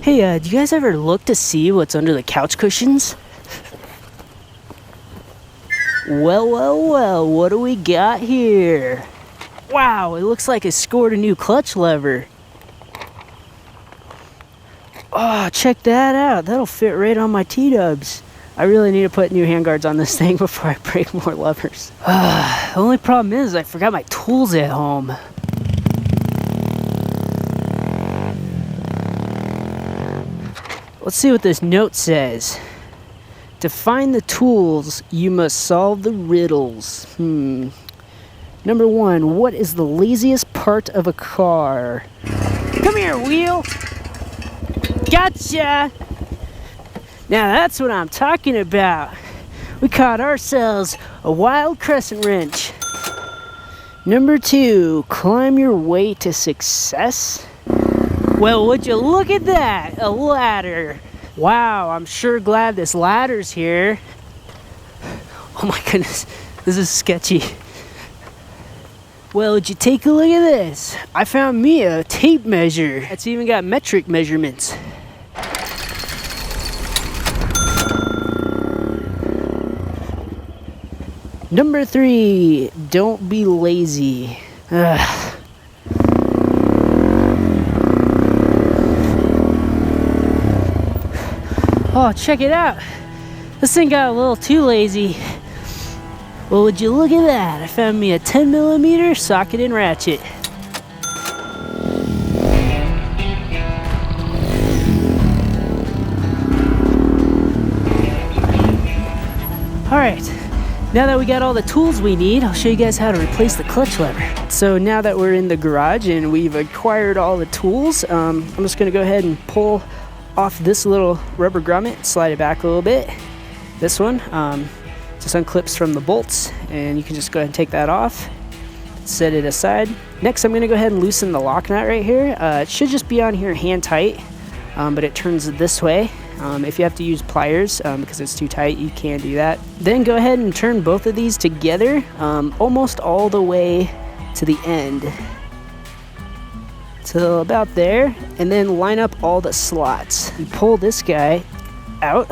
Hey, do you guys ever look to see what's under the couch cushions? Well, what do we got here? Wow, it looks like it scored a new clutch lever. Oh, check that out. That'll fit right on my T-dubs. I really need to put new handguards on this thing before I break more levers. The only problem is I forgot my tools at home. Let's see what this note says. To find the tools, you must solve the riddles. Number 1, what is the laziest part of a car? Come here, wheel. Gotcha! Now that's what I'm talking about. We caught ourselves a wild crescent wrench. Number 2, climb your way to success. Well, would you look at that? A ladder. Wow, I'm sure glad this ladder's here. Oh my goodness, this is sketchy. Well, would you take a look at this? I found me a tape measure. It's even got metric measurements. Number 3, don't be lazy. Oh, check it out. This thing got a little too lazy. Well, would you look at that? I found me a 10mm socket and ratchet. Alright, now that we got all the tools we need, I'll show you guys how to replace the clutch lever. So now that we're in the garage and we've acquired all the tools, I'm just going to go ahead and pull off this little rubber grommet, slide it back a little bit. This one just unclips from the bolts, and you can just go ahead and take that off, set it aside. Next, I'm going to go ahead and loosen the lock nut right here. It should just be on here hand tight, but it turns this way. If you have to use pliers because it's too tight, you can do that. Then go ahead and turn both of these together almost all the way to the end. So about there, and then line up all the slots. You pull this guy out,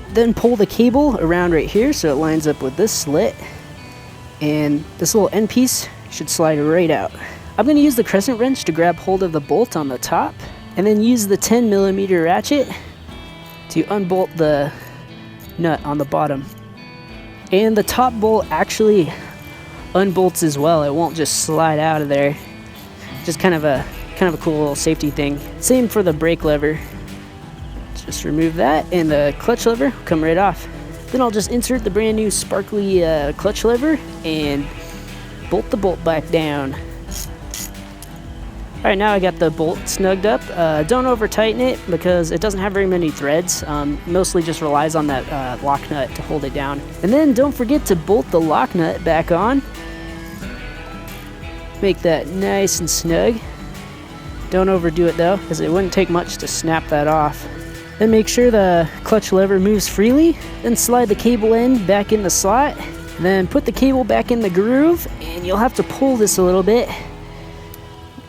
then pull the cable around right here so it lines up with this slit, and this little end piece should slide right out. I'm going to use the crescent wrench to grab hold of the bolt on the top, and then use the 10mm ratchet to unbolt the nut on the bottom. And the top bolt actually unbolts as well. It won't just slide out of there. Just kind of a cool little safety thing. Same for the brake lever. Just remove that, and the clutch lever will come right off. Then I'll just insert the brand new sparkly clutch lever and bolt the bolt back down. Alright, now I got the bolt snugged up. Don't over tighten it because it doesn't have very many threads. Mostly just relies on that lock nut to hold it down. And then don't forget to bolt the lock nut back on. Make that nice and snug. Don't overdo it though, because it wouldn't take much to snap that off. Then make sure the clutch lever moves freely. Then slide the cable end back in the slot. Then put the cable back in the groove, and you'll have to pull this a little bit.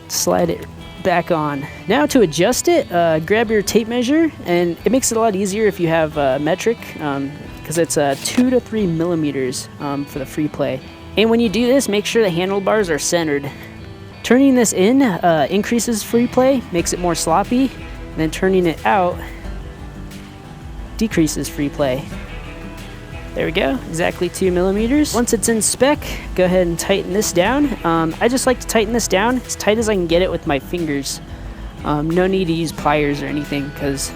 Slide it back on. Now to adjust it, grab your tape measure, and it makes it a lot easier if you have metric, because it's 2 to 3 millimeters for the free play. And when you do this, make sure the handlebars are centered. Turning this in increases free play, makes it more sloppy, and then turning it out decreases free play. There we go, exactly 2 millimeters. Once it's in spec, go ahead and tighten this down. I just like to tighten this down as tight as I can get it with my fingers. No need to use pliers or anything because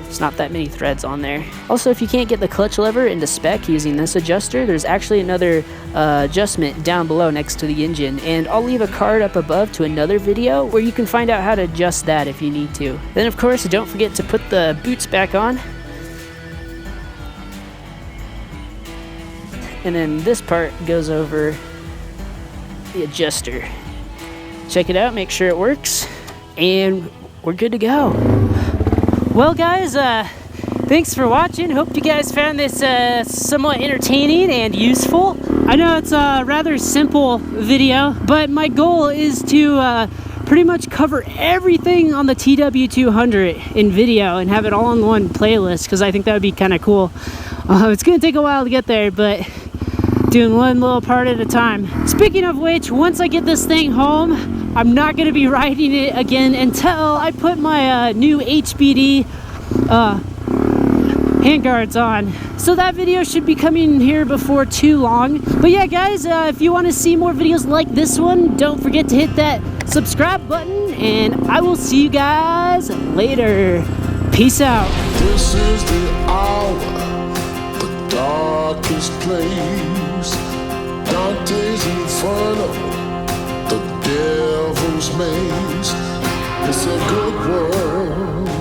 there's not that many threads on there. Also, if you can't get the clutch lever into spec using this adjuster, there's actually another adjustment down below next to the engine, and I'll leave a card up above to another video where you can find out how to adjust that if you need to. Then of course, don't forget to put the boots back on. And then this part goes over the adjuster. Check it out, make sure it works, and we're good to go. Well guys, thanks for watching. Hope you guys found this somewhat entertaining and useful. I know it's a rather simple video, but my goal is to pretty much cover everything on the TW200 in video and have it all on one playlist, because I think that would be kind of cool. It's gonna take a while to get there, but doing one little part at a time. Speaking of which, once I get this thing home, I'm not gonna be riding it again until I put my new HBD handguards on. So that video should be coming here before too long. But yeah, guys, if you want to see more videos like this one, don't forget to hit that subscribe button, and I will see you guys later. Peace out. This is the hour, the darkest place. Dante's Inferno, the devil's maze. It's a good world.